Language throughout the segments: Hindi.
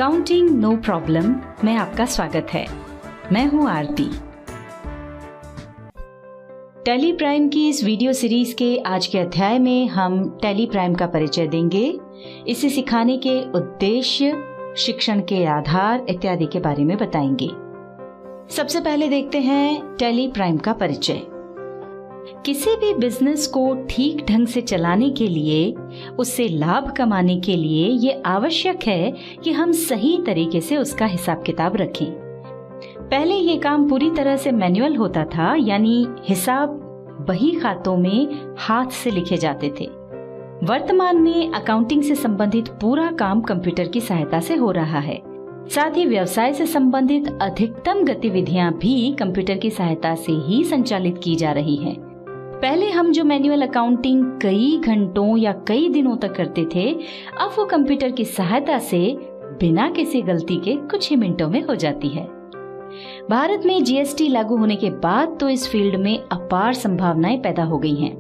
अकाउंटिंग नो प्रॉब्लम में आपका स्वागत है। मैं हूं आरती। टैली प्राइम की इस वीडियो सीरीज के आज के अध्याय में हम टैली प्राइम का परिचय देंगे, इसे सिखाने के उद्देश्य, शिक्षण के आधार इत्यादि के बारे में बताएंगे। सबसे पहले देखते हैं टैली प्राइम का परिचय। किसी भी बिजनेस को ठीक ढंग से चलाने के लिए, उससे लाभ कमाने के लिए ये आवश्यक है कि हम सही तरीके से उसका हिसाब किताब रखें। पहले ये काम पूरी तरह से मैनुअल होता था, यानी हिसाब बही खातों में हाथ से लिखे जाते थे। वर्तमान में अकाउंटिंग से संबंधित पूरा काम कंप्यूटर की सहायता से हो रहा है। साथ ही व्यवसाय से संबंधित अधिकतम गतिविधियां भी कंप्यूटर की सहायता से ही संचालित की जा रही हैं। पहले हम जो मैनुअल अकाउंटिंग कई घंटों या कई दिनों तक करते थे, अब वो कंप्यूटर की सहायता से बिना किसी गलती के कुछ ही मिनटों में हो जाती है। भारत में जीएसटी लागू होने के बाद तो इस फील्ड में अपार संभावनाएं पैदा हो गई हैं।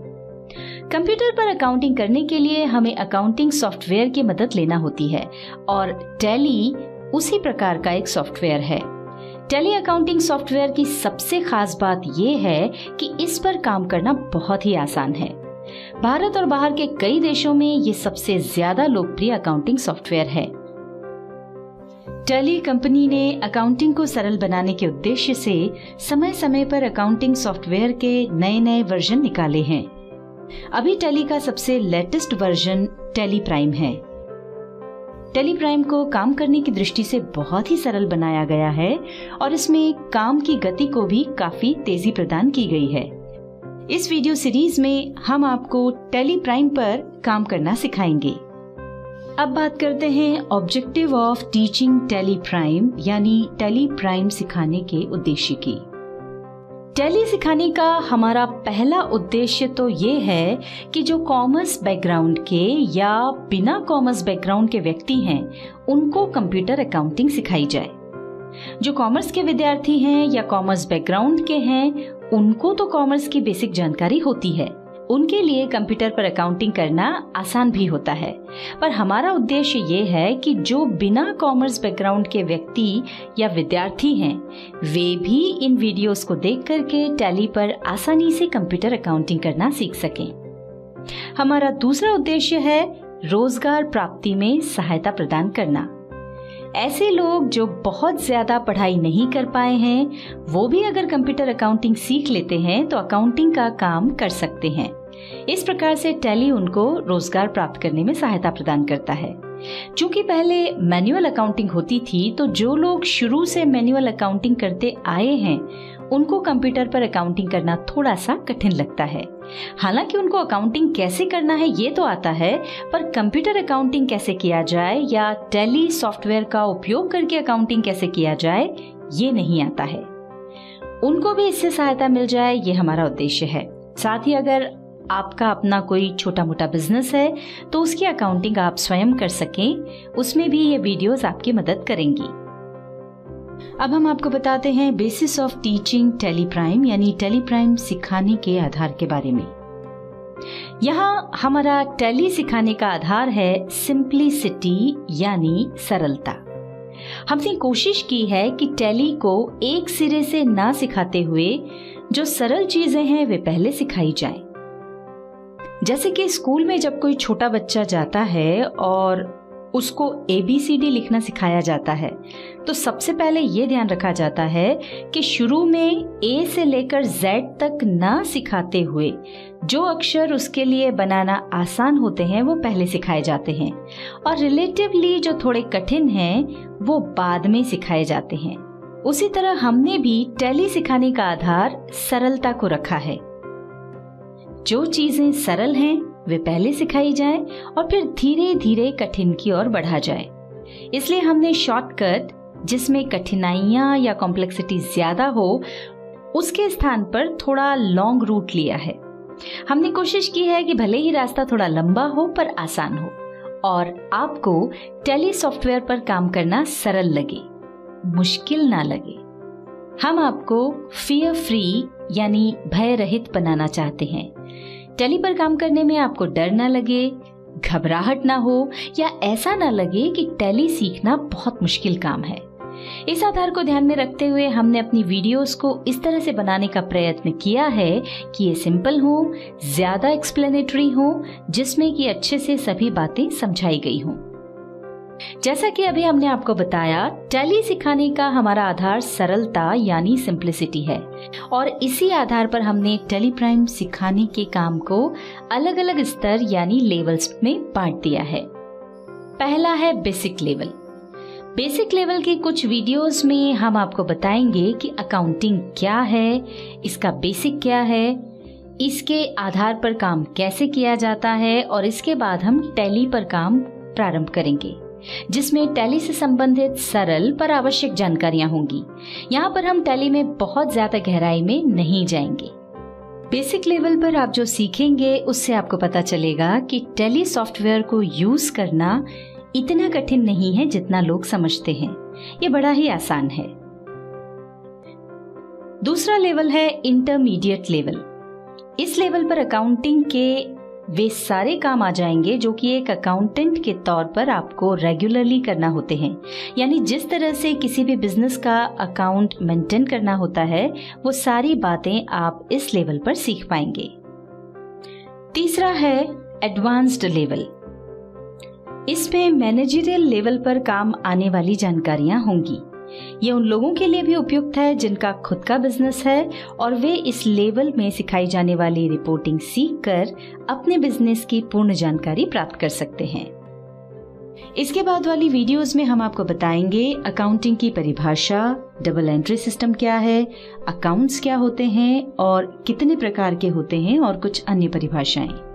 कंप्यूटर पर अकाउंटिंग करने के लिए हमें अकाउंटिंग सॉफ्टवेयर की मदद लेना होती है और टैली उसी प्रकार का एक सॉफ्टवेयर है। टैली अकाउंटिंग सॉफ्टवेयर की सबसे खास बात यह है कि इस पर काम करना बहुत ही आसान है। भारत और बाहर के कई देशों में ये सबसे ज्यादा लोकप्रिय अकाउंटिंग सॉफ्टवेयर है। टैली कंपनी ने अकाउंटिंग को सरल बनाने के उद्देश्य से समय समय पर अकाउंटिंग सॉफ्टवेयर के नए नए वर्जन निकाले हैं। अभी टैली का सबसे लेटेस्ट वर्जन टैली प्राइम है। टैली प्राइम को काम करने की दृष्टि से बहुत ही सरल बनाया गया है और इसमें काम की गति को भी काफी तेजी प्रदान की गई है। इस वीडियो सीरीज में हम आपको टैली प्राइम पर काम करना सिखाएंगे। अब बात करते हैं objective of teaching tally prime, यानी टैली प्राइम सिखाने के उद्देश्य की। टैली सिखाने का हमारा पहला उद्देश्य तो ये है कि जो कॉमर्स बैकग्राउंड के या बिना कॉमर्स बैकग्राउंड के व्यक्ति हैं, उनको कंप्यूटर अकाउंटिंग सिखाई जाए। जो कॉमर्स के विद्यार्थी हैं या कॉमर्स बैकग्राउंड के हैं, उनको तो कॉमर्स की बेसिक जानकारी होती है, उनके लिए कंप्यूटर पर अकाउंटिंग करना आसान भी होता है। पर हमारा उद्देश्य ये है कि जो बिना कॉमर्स बैकग्राउंड के व्यक्ति या विद्यार्थी हैं, वे भी इन वीडियोस को देख करके टैली पर आसानी से कंप्यूटर अकाउंटिंग करना सीख सकें। हमारा दूसरा उद्देश्य है रोजगार प्राप्ति में सहायता प्रदान करना। ऐसे लोग जो बहुत ज्यादा पढ़ाई नहीं कर पाए हैं, वो भी अगर कंप्यूटर अकाउंटिंग सीख लेते हैं तो अकाउंटिंग का काम कर सकते हैं। इस प्रकार से टैली उनको रोजगार प्राप्त करने में सहायता प्रदान करता है। चूंकि पहले मैनुअल अकाउंटिंग होती थी, तो जो लोग शुरू से मैनुअल अकाउंटिंग करते आए हैं, उनको कंप्यूटर पर अकाउंटिंग करना थोड़ा सा कठिन लगता है। हालांकि उनको अकाउंटिंग कैसे करना है ये तो आता है, पर कंप्यूटर अकाउंटिंग कैसे किया जाए या टैली सॉफ्टवेयर का उपयोग करके अकाउंटिंग कैसे किया जाए, ये नहीं आता है। उनको भी इससे सहायता मिल जाए, ये हमारा उद्देश्य है। साथ ही अगर आपका अपना कोई छोटा मोटा बिजनेस है तो उसकी अकाउंटिंग आप स्वयं कर सकें, उसमें भी ये वीडियोस आपकी मदद करेंगी। अब हम आपको बताते हैं basis of teaching tally prime, यानी टैली प्राइम सिखाने के आधार के बारे में। यहाँ हमारा टैली सिखाने का आधार है सिंप्लिसिटी, यानी सरलता। हमने कोशिश की है कि टैली को एक सिरे से ना सिखाते हुए जो सरल चीजें हैं वे पहले सिखाई जाएं। जैसे कि स्कूल में जब कोई छोटा बच्चा जाता है और उसको ABCD लिखना सिखाया जाता है, तो सबसे पहले ये ध्यान रखा जाता है कि शुरू में A से लेकर Z तक ना सिखाते हुए जो अक्षर उसके लिए बनाना आसान होते हैं वो पहले सिखाए जाते हैं और रिलेटिवली जो थोड़े कठिन हैं वो बाद में सिखाए जाते हैं। उसी तरह हमने भी टैली सिखाने का आधार सरलता को रखा है। जो चीजें सरल हैं वे पहले सिखाई जाएं और फिर धीरे धीरे कठिन की ओर बढ़ा जाए। इसलिए हमने शॉर्टकट, जिसमें कठिनाइयां या कॉम्प्लेक्सिटी ज्यादा हो, उसके स्थान पर थोड़ा लॉन्ग रूट लिया है। हमने कोशिश की है कि भले ही रास्ता थोड़ा लंबा हो पर आसान हो और आपको टैली सॉफ्टवेयर पर काम करना सरल लगे, मुश्किल ना लगे। हम आपको फियर फ्री, यानी भय रहित बनाना चाहते हैं। टैली पर काम करने में आपको डर ना लगे, घबराहट ना हो या ऐसा ना लगे कि टैली सीखना बहुत मुश्किल काम है। इस आधार को ध्यान में रखते हुए हमने अपनी वीडियोस को इस तरह से बनाने का प्रयत्न किया है कि ये सिंपल हो, ज्यादा एक्सप्लेनेटरी हो, जिसमें कि अच्छे से सभी बातें समझाई गई हों। जैसा कि अभी हमने आपको बताया, टैली सिखाने का हमारा आधार सरलता यानी सिंप्लिसिटी है और इसी आधार पर हमने टैली प्राइम सिखाने के काम को अलग अलग स्तर यानी लेवल्स में बांट दिया है। पहला है बेसिक लेवल। बेसिक लेवल के कुछ वीडियोस में हम आपको बताएंगे कि अकाउंटिंग क्या है, इसका बेसिक क्या है, इसके आधार पर काम कैसे किया जाता है और इसके बाद हम टैली पर काम प्रारंभ करेंगे, जिसमें टैली से संबंधित सरल पर आवश्यक जानकारियां होंगी। यहाँ पर हम टैली में बहुत ज्यादा गहराई में नहीं जाएंगे। बेसिक लेवल पर आप जो सीखेंगे उससे आपको पता चलेगा कि टैली सॉफ्टवेयर को यूज करना इतना कठिन नहीं है जितना लोग समझते हैं। ये बड़ा ही आसान है। दूसरा लेवल है इंटरमीडिएट लेवल। इस लेवल पर अकाउंटिंग के वे सारे काम आ जाएंगे जो कि एक अकाउंटेंट के तौर पर आपको रेगुलरली करना होते हैं। यानी जिस तरह से किसी भी बिजनेस का अकाउंट मेंटेन करना होता है, वो सारी बातें आप इस लेवल पर सीख पाएंगे। तीसरा है एडवांस्ड लेवल। इसमें मैनेजरियल लेवल पर काम आने वाली जानकारियां होंगी। ये उन लोगों के लिए भी उपयुक्त है जिनका खुद का बिजनेस है और वे इस लेवल में सिखाई जाने वाली रिपोर्टिंग सीखकर अपने बिजनेस की पूर्ण जानकारी प्राप्त कर सकते हैं। इसके बाद वाली वीडियोस में हम आपको बताएंगे अकाउंटिंग की परिभाषा, डबल एंट्री सिस्टम क्या है, अकाउंट्स क्या होते हैं और कितने प्रकार के होते हैं और कुछ अन्य परिभाषाएं।